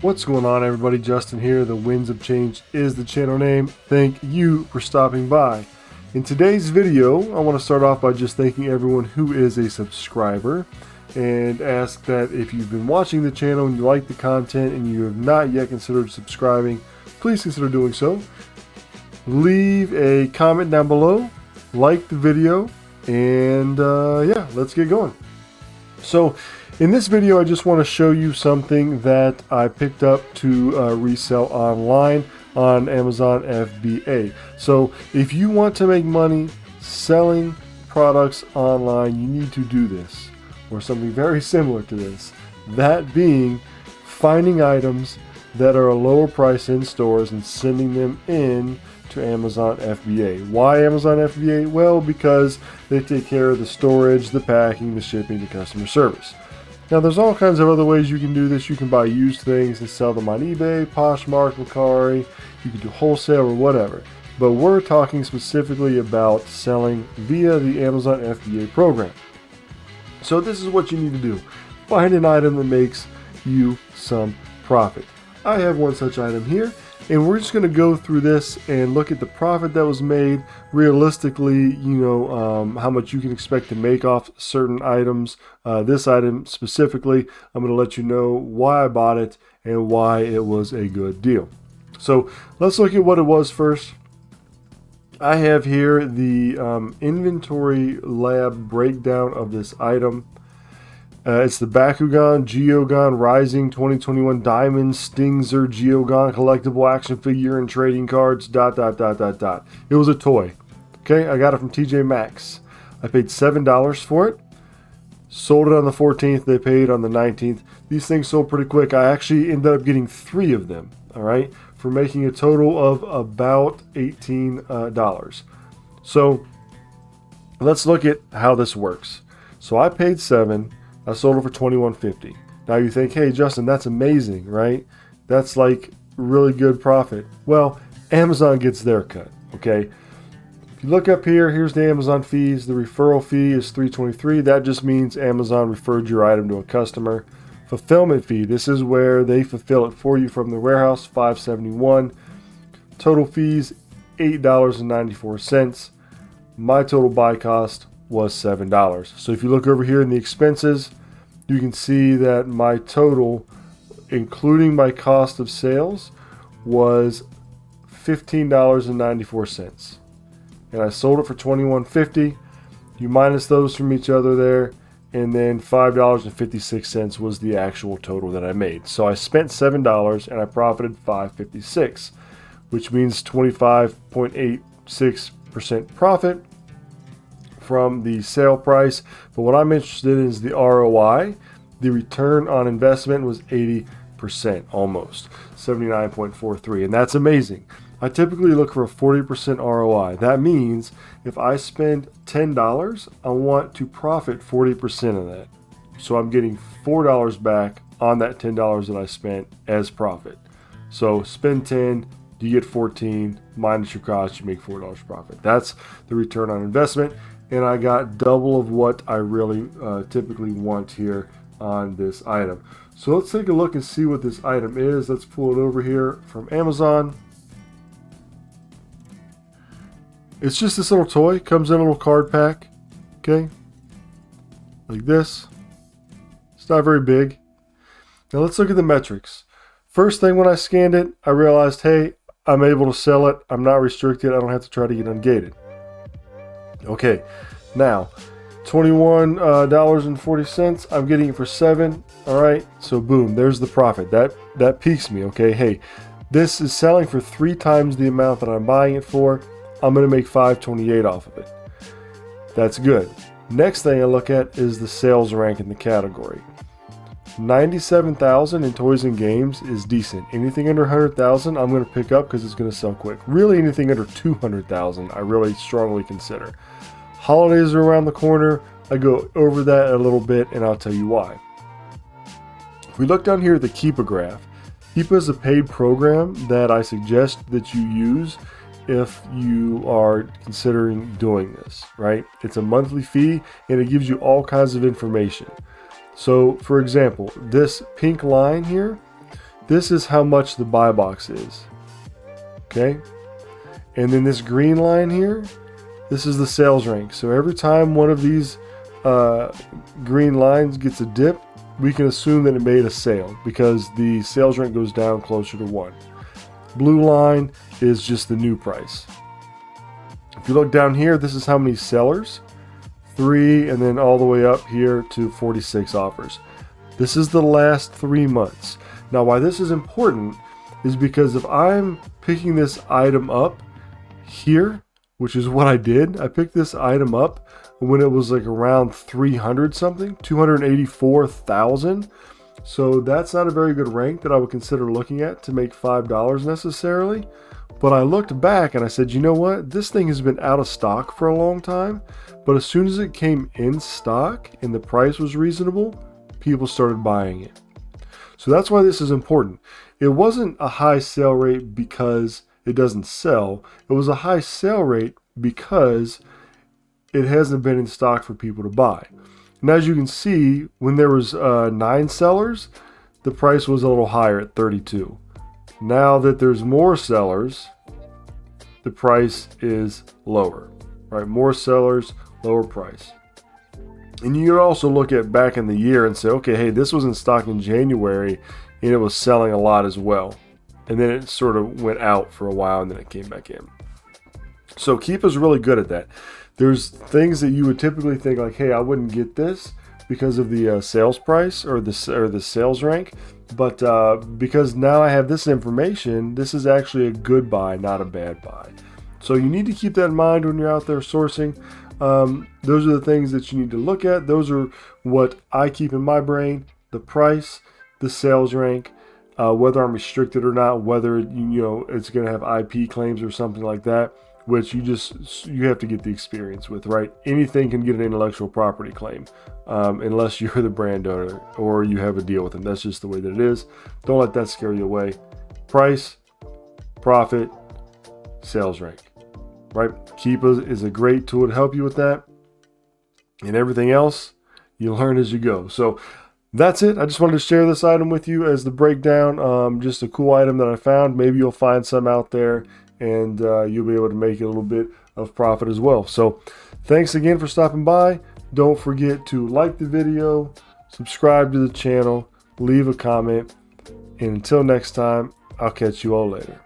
What's going on, everybody? Justin here. The Winds of Change is the channel name. Thank you for stopping by. In today's video, I want to start off by just thanking everyone who is a subscriber and ask that if you've been watching the channel and you like the content and you have not yet considered subscribing, please consider doing so. Leave a comment down below, like the video, and yeah, let's get going. So in this video, I just want to show you something that I picked up to resell online on Amazon FBA. So if you want to make money selling products online, you need to do this, or something very similar to this. That being finding items that are a lower price in stores and sending them in to Amazon FBA. Why Amazon FBA? Well, because they take care of the storage, the packing, the shipping, the customer service. Now, there's all kinds of other ways you can do this. You can buy used things and sell them on eBay, Poshmark, Mercari. You can do wholesale or whatever. But we're talking specifically about selling via the Amazon FBA program. So this is what you need to do. Find an item that makes you some profit. I have one such item here, and we're just going to go through this and look at the profit that was made realistically, how much you can expect to make off certain items. This item specifically, I'm going to let you know why I bought it and why it was a good deal. So let's look at what it was first. I have here the inventory lab breakdown of this item. It's the Bakugan Geogon Rising 2021 Diamond Stingzer Geogon collectible action figure and trading cards. It was a toy. Okay, I got it from TJ Maxx. I paid $7 for it. Sold it on the 14th. They paid on the 19th. These things sold pretty quick. I actually ended up getting 3 of them. All right, for making a total of about $18. So let's look at how this works. So I paid $7. I sold it for $21.50. Now you think, hey Justin, that's amazing, right? That's like really good profit. Well, Amazon gets their cut, okay? If you look up here, here's the Amazon fees. The referral fee is $3.23. That just means Amazon referred your item to a customer. Fulfillment fee, this is where they fulfill it for you from the warehouse, $5.71. Total fees, $8.94. My total buy cost was $7. So if you look over here in the expenses, you can see that my total, including my cost of sales, was $15.94. And I sold it for $21.50. You minus those from each other there, and then $5.56 was the actual total that I made. So I spent $7 and I profited $5.56, which means 25.86% profit from the sale price. But what I'm interested in is the ROI. The return on investment was 80%, almost 79.43, and that's amazing. I typically look for a 40% ROI. That means if I spend $10, I want to profit 40% of that. So I'm getting $4 back on that $10 that I spent as profit. So spend 10, you get 14, minus your cost, you make $4 profit. That's the return on investment. And I got double of what I really typically want here on this item. So let's take a look and see what this item is. Let's pull it over here from Amazon. It's just this little toy. Comes in a little card pack. Okay. Like this. It's not very big. Now let's look at the metrics. First thing when I scanned it, I realized, hey, I'm able to sell it. I'm not restricted. I don't have to try to get ungated. Okay, now $21.40. I'm getting it for $7. All right, so boom, there's the profit. That piques me. Okay, hey, this is selling for 3 times the amount that I'm buying it for. I'm gonna make $5.28 off of it. That's good. Next thing I look at is the sales rank in the category. 97,000 in toys and games is decent. Anything under 100,000 I'm going to pick up because it's going to sell quick. Really anything under 200,000 I really strongly consider. Holidays are around the corner. I go over that a little bit and I'll tell you why. If we look down here at the Keepa graph, Keepa is a paid program that I suggest that you use if you are considering doing this, right? It's a monthly fee and it gives you all kinds of information. So for example, this pink line here, this is how much the buy box is. Okay? And then this green line here, this is the sales rank. So every time one of these green lines gets a dip, we can assume that it made a sale because the sales rank goes down closer to 1. Blue line is just the new price. If you look down here, this is how many sellers. 3, and then all the way up here to 46 offers. This is the last 3 months. Now, why this is important is because if I'm picking this item up here, which is what I did, I picked this item up when it was like around 300 something, 284,000. So that's not a very good rank that I would consider looking at to make $5 necessarily. But I looked back and I said, you know what? This thing has been out of stock for a long time. But as soon as it came in stock and the price was reasonable, people started buying it. So that's why this is important. It wasn't a high sale rate because it doesn't sell. It was a high sale rate because it hasn't been in stock for people to buy. And as you can see, when there was 9 sellers, the price was a little higher at 32. Now that there's more sellers, the price is lower, right? More sellers, lower price. And you can also look at back in the year and say, okay, hey, this was in stock in January and it was selling a lot as well. And then it sort of went out for a while and then it came back in. So Keepa's really good at that. There's things that you would typically think like, hey, I wouldn't get this because of the sales price or the sales rank. But because now I have this information, this is actually a good buy, not a bad buy. So you need to keep that in mind when you're out there sourcing. Those are the things that you need to look at. Those are what I keep in my brain: the price, the sales rank, whether I'm restricted or not, whether it's going to have IP claims or something like that, which you have to get the experience with, right? Anything can get an intellectual property claim, unless you're the brand owner or you have a deal with them. That's just the way that it is. Don't let that scare you away. Price, profit, sales rank, right? Keepa is a great tool to help you with that, and everything else you learn as you go. So that's it. I just wanted to share this item with you as the breakdown. Just a cool item that I found. Maybe you'll find some out there and you'll be able to make a little bit of profit as well. So thanks again for stopping by. Don't forget to like the video, subscribe to the channel, leave a comment, and until next time, I'll catch you all later.